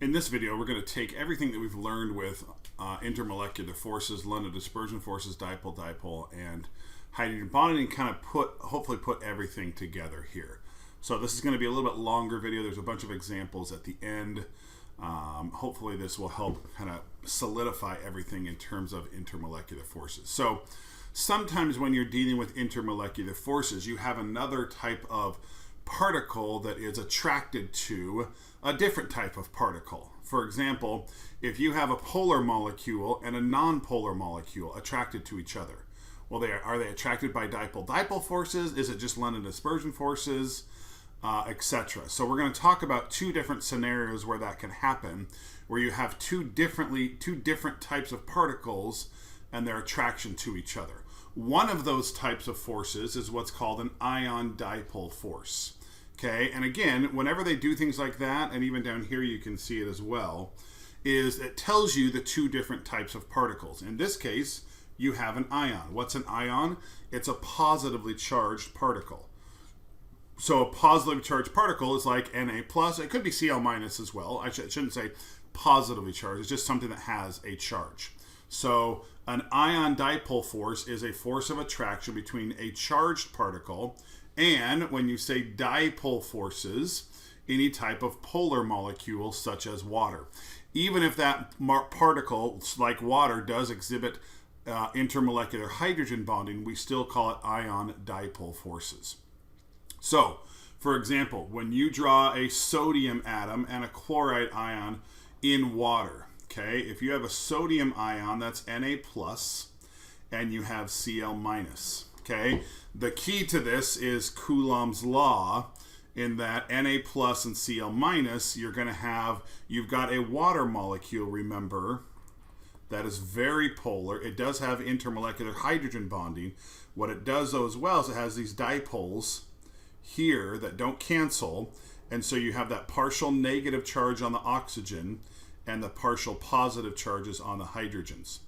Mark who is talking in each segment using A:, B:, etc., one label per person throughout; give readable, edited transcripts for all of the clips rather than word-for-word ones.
A: In this video, we're going to take everything that we've learned with intermolecular forces, London dispersion forces, dipole, and hydrogen bonding, and kind of hopefully put everything together here. So this is going to be a little bit longer video. There's a bunch of examples at the end. Hopefully this will help kind of solidify everything in terms of intermolecular forces. So sometimes when you're dealing with intermolecular forces, you have another type of particle that is attracted to a different type of particle. For example, if you have a polar molecule and a non-polar molecule attracted to each other, well, are they attracted by dipole forces? Is it just London dispersion forces, etc.? So we're going to talk about two different scenarios where that can happen, where you have two different types of particles and their attraction to each other. One of those types of forces is what's called an ion dipole force. Okay, and again, whenever they do things like that, and even down here you can see it as well, is it tells you the two different types of particles. In this case, you have an ion. What's an ion? It's a positively charged particle. So a positively charged particle is like Na+. It could be Cl- as well. I shouldn't say positively charged. It's just something that has a charge. So an ion dipole force is a force of attraction between a charged particle and, when you say dipole forces, any type of polar molecule such as water. Even if that particle, like water, does exhibit intermolecular hydrogen bonding, we still call it ion dipole forces. So, for example, when you draw a sodium atom and a chloride ion in water, okay, if you have a sodium ion, that's Na+, and you have Cl-, okay, the key to this is Coulomb's law, in that Na+ and Cl-, you've got a water molecule, remember, that is very polar. It does have intermolecular hydrogen bonding. What it does, though, as well, is it has these dipoles here that don't cancel, and so you have that partial negative charge on the oxygen and the partial positive charges on the hydrogens.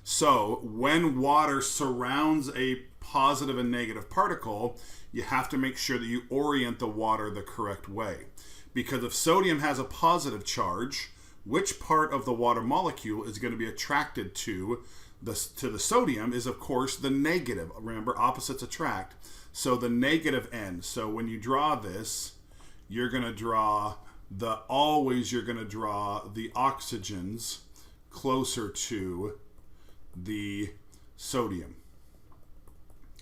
A: So when water surrounds a positive and negative particle, you have to make sure that you orient the water the correct way. Because if sodium has a positive charge, which part of the water molecule is going to be attracted to the sodium is, of course, the negative. Remember, opposites attract. So the negative end. So when you draw this, you're going to draw the oxygens closer to the sodium.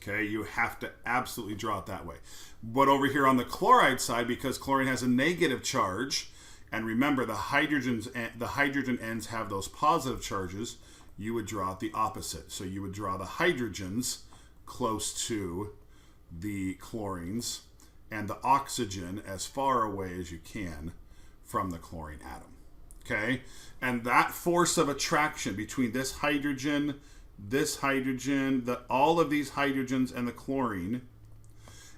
A: Okay, you have to absolutely draw it that way. But over here on the chloride side, because chlorine has a negative charge, and remember the hydrogen ends have those positive charges, you would draw it the opposite. So you would draw the hydrogens close to the chlorines and the oxygen as far away as you can from the chlorine atom. Okay, and that force of attraction between this hydrogen, all of these hydrogens and the chlorine,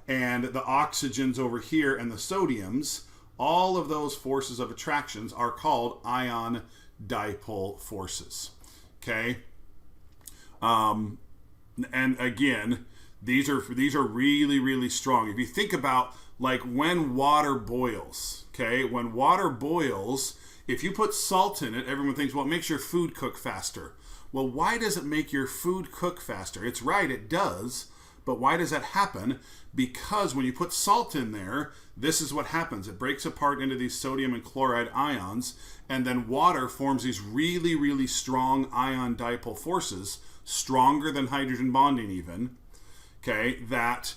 A: and the oxygens over here and the sodiums, all of those forces of attractions are called ion dipole forces. Okay, and again, these are really, really strong. If you think about, like, when water boils, okay, when water boils, if you put salt in it, everyone thinks, well, it makes your food cook faster. Well, why does it make your food cook faster? It's right, it does. But why does that happen? Because when you put salt in there, this is what happens. It breaks apart into these sodium and chloride ions, and then water forms these really, really strong ion dipole forces, stronger than hydrogen bonding even, okay, that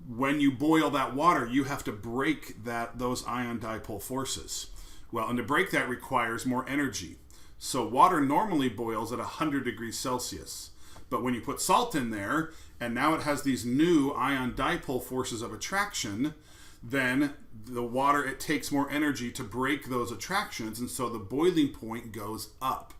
A: when you boil that water, you have to break those ion dipole forces. Well, and to break that requires more energy. So water normally boils at 100 degrees Celsius. But when you put salt in there, and now it has these new ion dipole forces of attraction, then the water, it takes more energy to break those attractions, and so the boiling point goes up.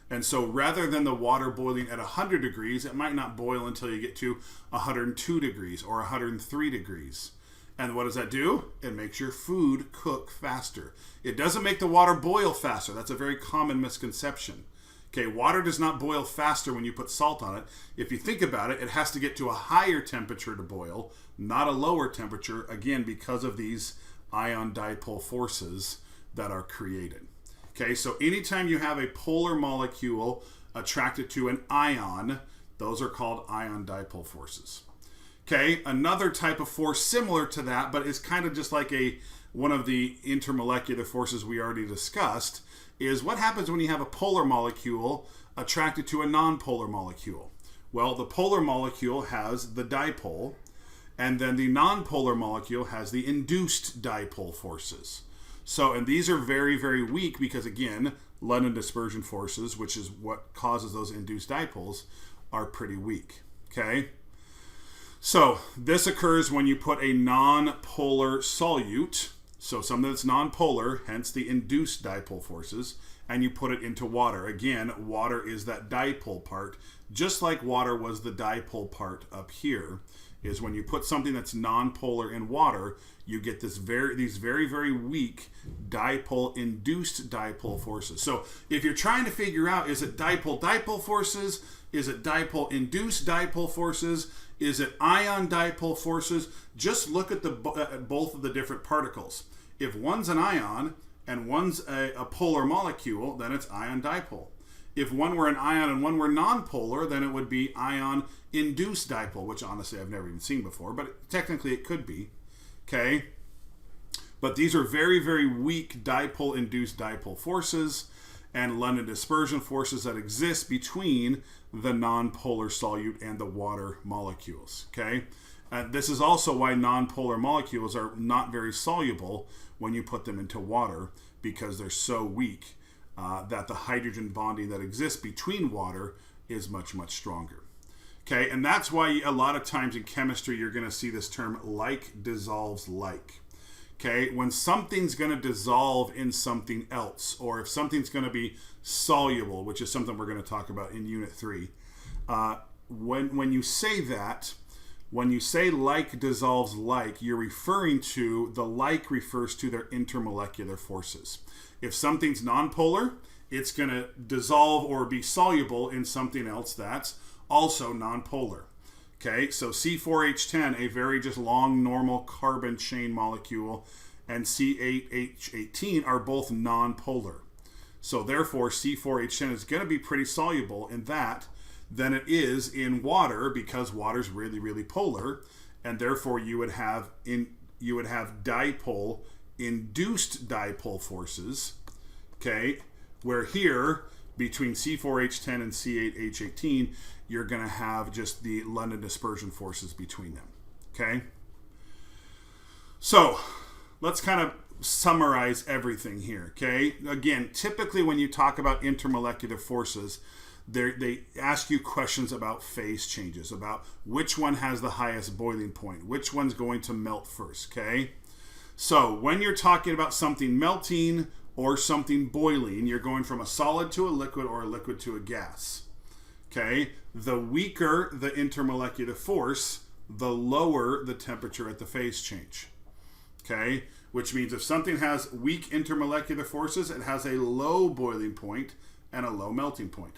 A: And so rather than the water boiling at 100 degrees, it might not boil until you get to 102 degrees or 103 degrees. And what does that do? It makes your food cook faster. It doesn't make the water boil faster. That's a very common misconception. Okay, water does not boil faster when you put salt on it. If you think about it, it has to get to a higher temperature to boil, not a lower temperature, again, because of these ion dipole forces that are created. Okay, so anytime you have a polar molecule attracted to an ion, those are called ion dipole forces. Okay, another type of force similar to that, but it's kind of just like one of the intermolecular forces we already discussed, is what happens when you have a polar molecule attracted to a nonpolar molecule. Well, the polar molecule has the dipole, and then the nonpolar molecule has the induced dipole forces. So, and these are very, very weak because, again, London dispersion forces, which is what causes those induced dipoles, are pretty weak. Okay? So, this occurs when you put a non-polar solute, so something that's non-polar, hence the induced dipole forces, and you put it into water. Again, water is that dipole part, just like water was the dipole part up here, is when you put something that's non-polar in water, you get these very, very weak dipole-induced dipole forces. So if you're trying to figure out, is it dipole-dipole forces? Is it dipole-induced dipole forces? Is it ion dipole forces? Just look at both of the different particles. If one's an ion and one's a polar molecule, then it's ion dipole. If one were an ion and one were nonpolar, then it would be ion-induced dipole, which honestly I've never even seen before, but technically it could be. Okay? But these are very, very weak dipole-induced dipole forces and London dispersion forces that exist between the nonpolar solute and the water molecules. Okay? This is also why nonpolar molecules are not very soluble when you put them into water, because they're so weak that the hydrogen bonding that exists between water is much, much stronger. Okay, and that's why a lot of times in chemistry you're going to see this term like dissolves like. Okay, when something's going to dissolve in something else, or if something's going to be soluble, which is something we're going to talk about in Unit 3, when you say that, when you say like dissolves like, you're referring to, the like refers to their intermolecular forces. If something's nonpolar, it's going to dissolve or be soluble in something else that's also nonpolar. Okay, so C4H10, a very just long normal carbon chain molecule, and C8H18 are both nonpolar. So therefore, C4H10 is going to be pretty soluble in that than it is in water, because water's really, really polar, and therefore you would have dipole induced dipole forces, okay, where here between C4H10 and C8H18 you're going to have just the London dispersion forces between them. Okay, so let's kind of summarize everything here. Okay, again, typically when you talk about intermolecular forces, they ask you questions about phase changes, about which one has the highest boiling point, which one's going to melt first. Okay, so when you're talking about something melting or something boiling, you're going from a solid to a liquid or a liquid to a gas. Okay, the weaker the intermolecular force, the lower the temperature at the phase change. Okay, which means if something has weak intermolecular forces, it has a low boiling point and a low melting point.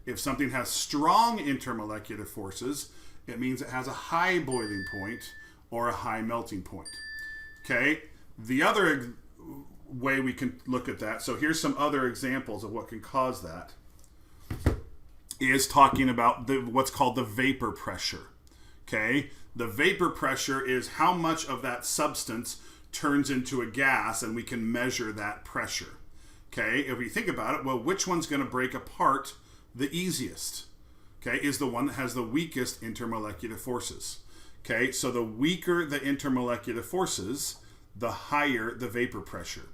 A: If something has strong intermolecular forces, it means it has a high boiling point or a high melting point. Okay, the other way we can look at that, so here's some other examples of what can cause that, is talking about what's called the vapor pressure. Okay, the vapor pressure is how much of that substance turns into a gas, and we can measure that pressure. Okay, if we think about it, well, which one's going to break apart the easiest? Okay, is the one that has the weakest intermolecular forces. Okay, so the weaker the intermolecular forces, the higher the vapor pressure.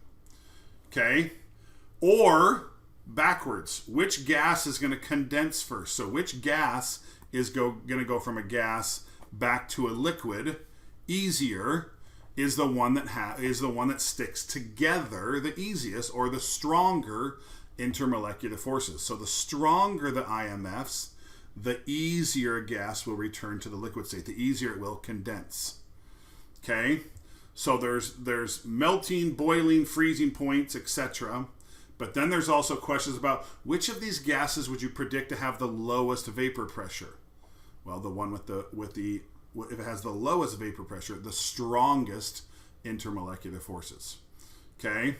A: Okay, or backwards, which gas is going to condense first? So which gas is going to go from a gas back to a liquid easier? Is the one that sticks together the easiest, or the stronger intermolecular forces. So the stronger the IMFs, the easier a gas will return to the liquid state, the easier it will condense. Okay, so there's melting, boiling, freezing points, etc. But then there's also questions about which of these gases would you predict to have the lowest vapor pressure? Well, the one if it has the lowest vapor pressure, the strongest intermolecular forces. Okay,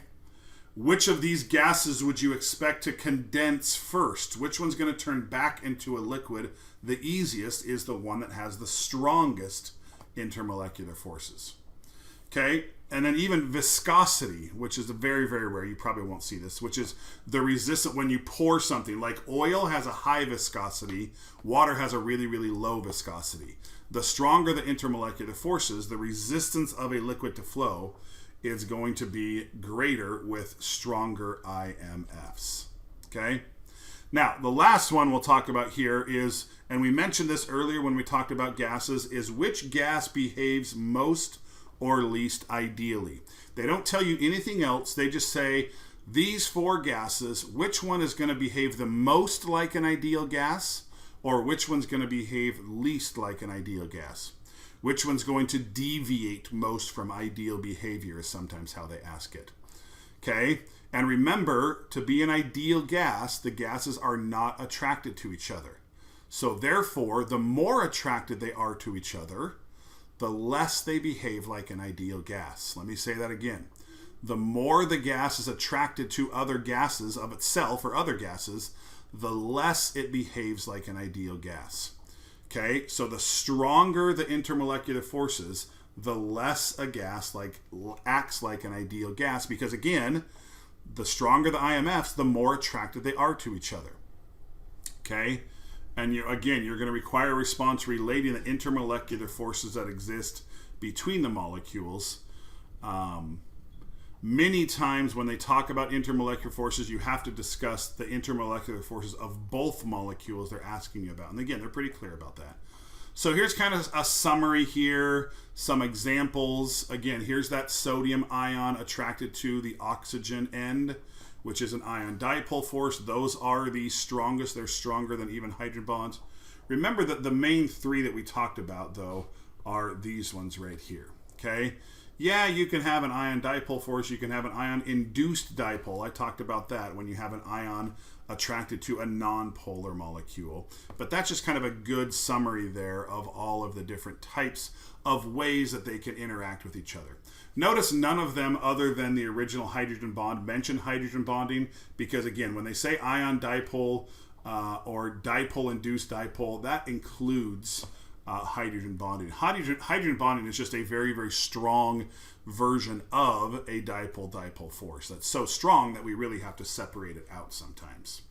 A: Which of these gases would you expect to condense first? Which one's going to turn back into a liquid? The easiest is the one that has the strongest intermolecular forces. Okay, and then even viscosity, which is very, very rare, you probably won't see this, which is the resistance when you pour something. Like oil has a high viscosity, water has a really, really low viscosity. The stronger the intermolecular forces, the resistance of a liquid to flow is going to be greater with stronger IMFs. Okay? Now, the last one we'll talk about here is, and we mentioned this earlier when we talked about gases, is which gas behaves most or least ideally. They don't tell you anything else. They just say, these four gases, which one is going to behave the most like an ideal gas, or which one's going to behave least like an ideal gas? Which one's going to deviate most from ideal behavior is sometimes how they ask it. Okay? And remember, to be an ideal gas, the gases are not attracted to each other. So therefore, the more attracted they are to each other, the less they behave like an ideal gas. Let me say that again. The more the gas is attracted to other gases of itself or other gases, the less it behaves like an ideal gas. Okay, so the stronger the intermolecular forces, the less a gas acts like an ideal gas, because again, the stronger the IMFs, the more attracted they are to each other. Okay, and you're going to require a response relating the intermolecular forces that exist between the molecules. Many times when they talk about intermolecular forces, you have to discuss the intermolecular forces of both molecules they're asking you about. And again, they're pretty clear about that. So here's kind of a summary here, some examples. Again, here's that sodium ion attracted to the oxygen end, which is an ion dipole force. Those are the strongest. They're stronger than even hydrogen bonds. Remember that the main three that we talked about, though, are these ones right here. Okay? Yeah, you can have an ion dipole force. You can have an ion-induced dipole. I talked about that when you have an ion attracted to a non-polar molecule. But that's just kind of a good summary there of all of the different types of ways that they can interact with each other. Notice none of them, other than the original hydrogen bond, mention hydrogen bonding, because again, when they say ion dipole or dipole-induced dipole, that includes hydrogen bonding. Hydrogen bonding is just a very, very strong version of a dipole-dipole force. That's so strong that we really have to separate it out sometimes.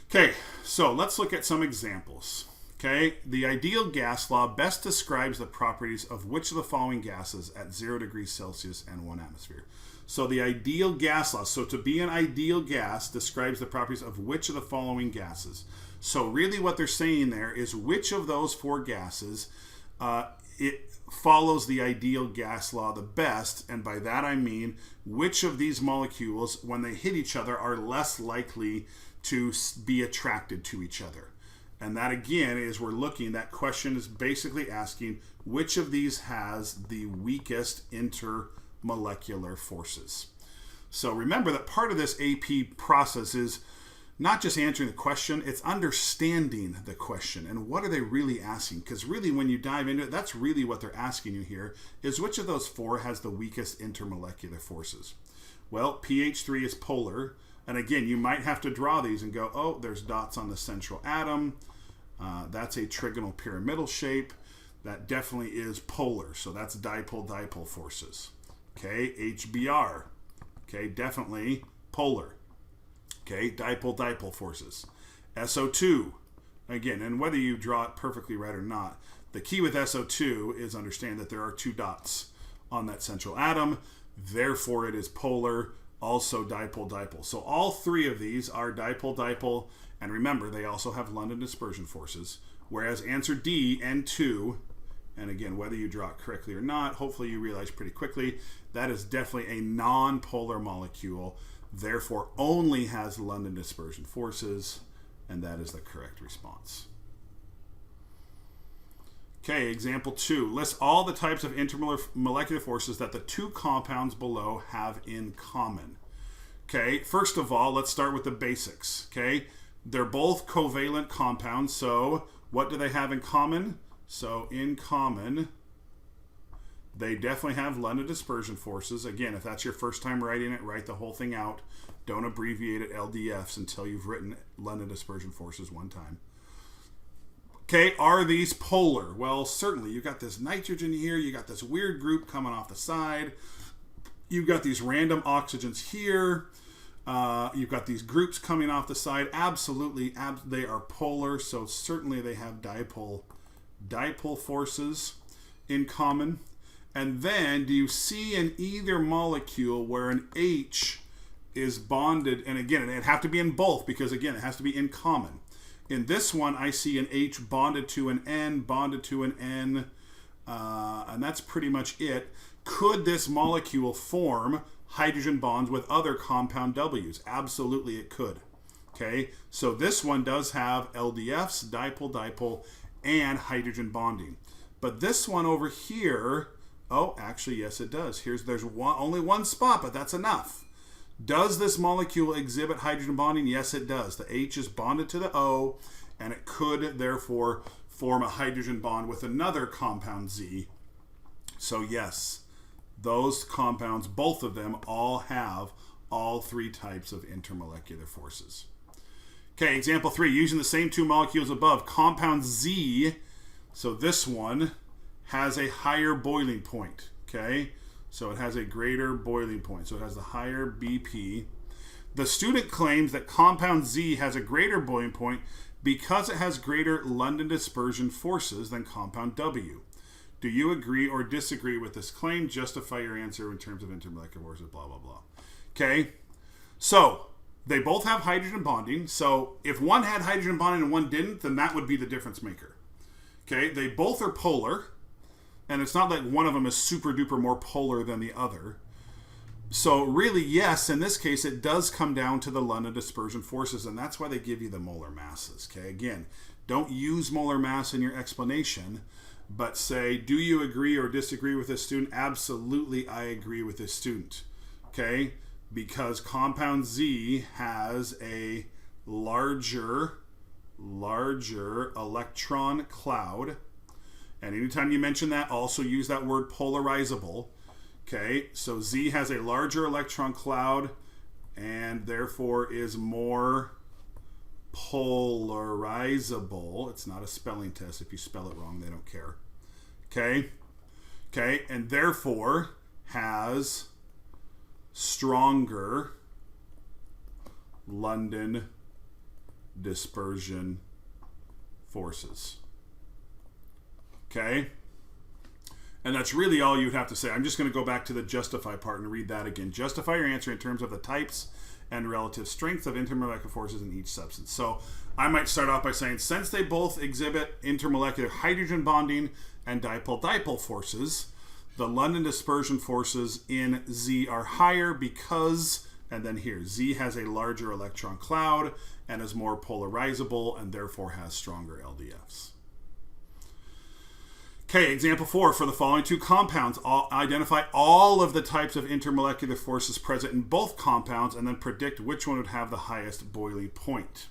A: Okay, so let's look at some examples. Okay, the ideal gas law best describes the properties of which of the following gases at 0 degrees Celsius and 1 atmosphere. So the ideal gas law, so to be an ideal gas describes the properties of which of the following gases. So really what they're saying there is which of those four gases it follows the ideal gas law the best, and by that I mean which of these molecules, when they hit each other, are less likely to be attracted to each other. And that again is that question is basically asking which of these has the weakest intermolecular forces. So remember that part of this AP process is not just answering the question, it's understanding the question and what are they really asking. Because really when you dive into it, that's really what they're asking you here, is which of those four has the weakest intermolecular forces. Well, pH3 is polar. And again, you might have to draw these and go, oh, there's dots on the central atom. That's a trigonal pyramidal shape. That definitely is polar. So that's dipole-dipole forces. Okay, HBr. Okay, definitely polar. Okay, dipole-dipole forces. SO2. Again, and whether you draw it perfectly right or not, the key with SO2 is understand that there are two dots on that central atom. Therefore, it is polar. Also dipole-dipole. So all three of these are dipole-dipole, and remember, they also have London dispersion forces, whereas answer D, N2, and again, whether you draw it correctly or not, hopefully you realize pretty quickly, that is definitely a non-polar molecule, therefore only has London dispersion forces, and that is the correct response. Okay, example 2. List all the types of intermolecular forces that the two compounds below have in common. Okay, first of all, let's start with the basics. Okay, they're both covalent compounds, so what do they have in common? So in common, They definitely have London dispersion forces. Again, if that's your first time writing it, write the whole thing out. Don't abbreviate it LDFs until you've written London dispersion forces one time. Okay, are these polar? Well, certainly. You've got this nitrogen here. You got this weird group coming off the side. You've got these random oxygens here. You've got these groups coming off the side. Absolutely, they are polar. So certainly they have dipole forces in common. And then, do you see in either molecule where an H is bonded? And again, it'd have to be in both because, again, it has to be in common. In this one, I see an H bonded to an N, bonded to an N, and that's pretty much it. Could this molecule form hydrogen bonds with other compound Ws? Absolutely, it could. Okay, so this one does have LDFs, dipole, and hydrogen bonding. But this one over here, oh, actually, yes, it does. There's only one spot, but that's enough. Does this molecule exhibit hydrogen bonding? Yes, it does. The H is bonded to the O, and it could, therefore, form a hydrogen bond with another compound Z. So, yes, those compounds, both of them, all have all three types of intermolecular forces. Okay, example 3. Using the same two molecules above, compound Z, so this one has a higher boiling point, okay? So it has a greater boiling point. So it has the higher BP. The student claims that compound Z has a greater boiling point because it has greater London dispersion forces than compound W. Do you agree or disagree with this claim? Justify your answer in terms of intermolecular forces, blah, blah, blah. Okay, so they both have hydrogen bonding. So if one had hydrogen bonding and one didn't, then that would be the difference maker. Okay, they both are polar. And it's not like one of them is super duper more polar than the other. So really, yes, in this case, it does come down to the London dispersion forces, and that's why they give you the molar masses. Okay, again, don't use molar mass in your explanation, but say, do you agree or disagree with this student? Absolutely, I agree with this student. Okay, because compound Z has a larger electron cloud. And anytime you mention that, also use that word polarizable. Okay, so Z has a larger electron cloud and therefore is more polarizable. It's not a spelling test. If you spell it wrong, they don't care. Okay, and therefore has stronger London dispersion forces. Okay, and that's really all you'd have to say. I'm just going to go back to the justify part and read that again. Justify your answer in terms of the types and relative strength of intermolecular forces in each substance. So I might start off by saying, since they both exhibit intermolecular hydrogen bonding and dipole forces, the London dispersion forces in Z are higher because, and then here, Z has a larger electron cloud and is more polarizable and therefore has stronger LDFs. Okay, example 4. For the following two compounds, identify all of the types of intermolecular forces present in both compounds and then predict which one would have the highest boiling point.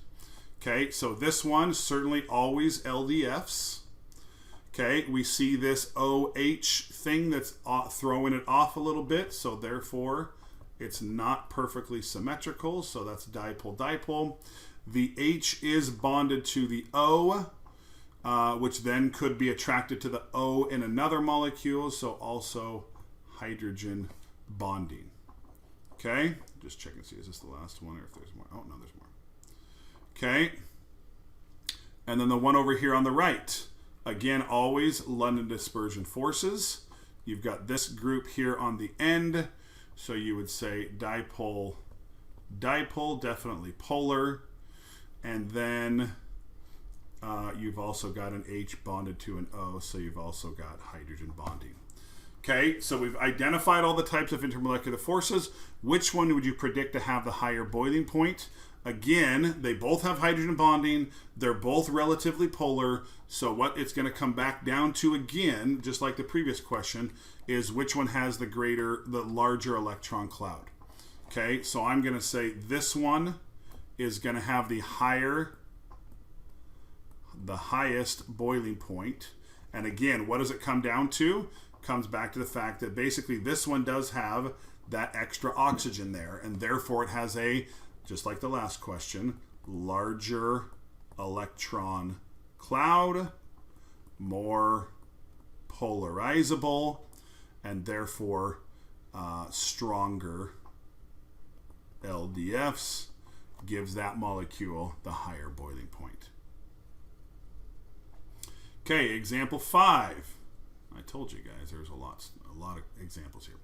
A: Okay, so this one, certainly always LDFs. Okay, we see this OH thing that's throwing it off a little bit, so therefore it's not perfectly symmetrical, so that's dipole. The H is bonded to the O, which then could be attracted to the O in another molecule, so also hydrogen bonding. Okay, just check and see, is this the last one or if there's more? Oh, no, there's more. Okay, and then the one over here on the right, again, always London dispersion forces. You've got this group here on the end, so you would say dipole, definitely polar, and then you've also got an H bonded to an O, so you've also got hydrogen bonding. Okay, so we've identified all the types of intermolecular forces. Which one would you predict to have the higher boiling point? Again, they both have hydrogen bonding. They're both relatively polar. So what it's going to come back down to again, just like the previous question, is which one has the larger electron cloud. Okay, so I'm going to say this one is going to have the highest boiling point. And again, what does it come down to? comes back to the fact that basically this one does have that extra oxygen there, and therefore it has a, just like the last question, larger electron cloud, more polarizable, and therefore stronger LDFs, gives that molecule the higher boiling point. Okay, example 5. I told you guys there's a lot of examples here.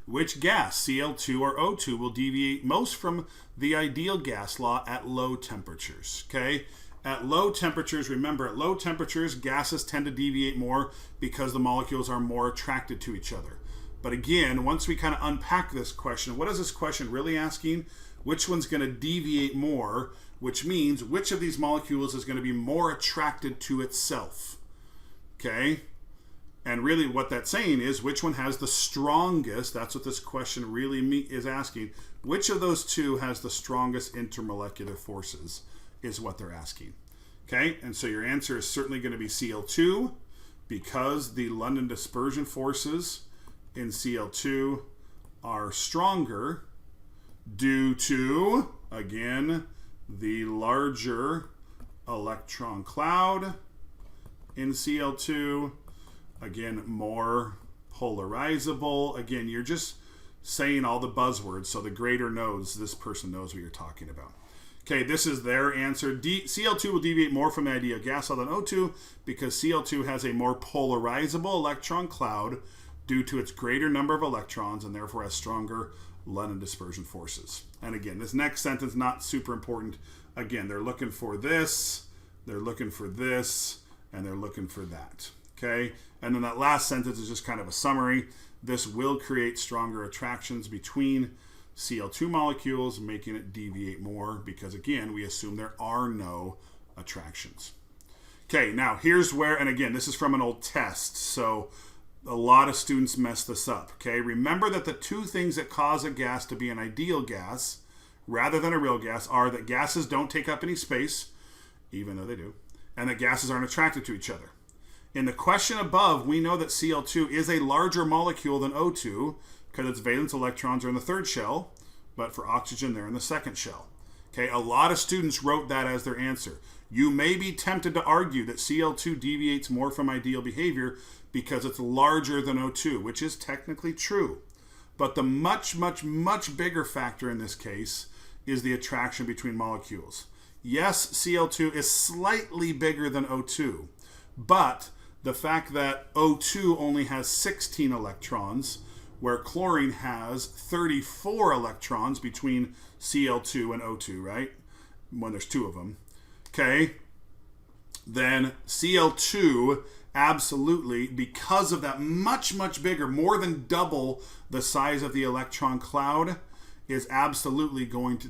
A: Which gas, Cl2 or O2, will deviate most from the ideal gas law at low temperatures? Okay, at low temperatures, remember, at low temperatures, gases tend to deviate more because the molecules are more attracted to each other. But again, once we kind of unpack this question, what is this question really asking? Which one's going to deviate more, which means which of these molecules is going to be more attracted to itself? Okay? And really what that's saying is which one has the strongest, that's what this question really is asking, which of those two has the strongest intermolecular forces is what they're asking. Okay? And so your answer is certainly going to be Cl2 because the London dispersion forces in Cl2 are stronger due to, again, the larger electron cloud in Cl2, again, more polarizable. Again, you're just saying all the buzzwords so the grader knows, this person knows what you're talking about. Okay, this is their answer. Cl2 will deviate more from the ideal gas law than O2 because Cl2 has a more polarizable electron cloud due to its greater number of electrons and therefore has stronger London dispersion forces. And again, this next sentence not super important. Again, they're looking for this, they're looking for this, and they're looking for that. Okay? And then that last sentence is just kind of a summary. This will create stronger attractions between Cl2 molecules, making it deviate more because, again, we assume there are no attractions. Okay, now here's where, and again, this is from an old test, so a lot of students mess this up. Okay, remember that the two things that cause a gas to be an ideal gas rather than a real gas are that gases don't take up any space, even though they do, and that gases aren't attracted to each other. In the question above, we know that Cl2 is a larger molecule than O2 because its valence electrons are in the third shell, but for oxygen, they're in the second shell. Okay, a lot of students wrote that as their answer. You may be tempted to argue that Cl2 deviates more from ideal behavior because it's larger than O2, which is technically true. But the much, much, much bigger factor in this case is the attraction between molecules. Yes, Cl2 is slightly bigger than O2, but the fact that O2 only has 16 electrons, where chlorine has 34 electrons between Cl2 and O2, right? When there's two of them. Okay? Then Cl2 absolutely, because of that much, much bigger, more than double the size of the electron cloud, is absolutely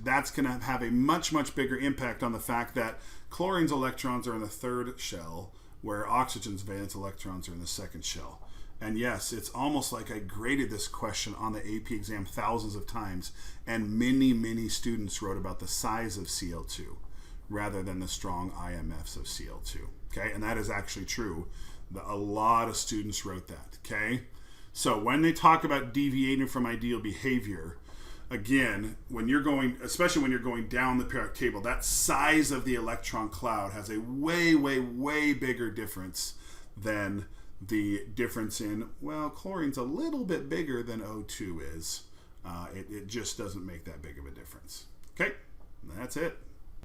A: that's going to have a much, much bigger impact on the fact that chlorine's electrons are in the third shell, where oxygen's valence electrons are in the second shell. And yes, it's almost like I graded this question on the AP exam thousands of times, and many, many students wrote about the size of Cl2 rather than the strong IMFs of Cl2. Okay, and that is actually true. A lot of students wrote that. Okay, so when they talk about deviating from ideal behavior, again, when you're going, especially when you're going down the periodic table, that size of the electron cloud has a way, way, way bigger difference than the difference in, well, chlorine's a little bit bigger than O2 is. It just doesn't make that big of a difference. Okay, that's it.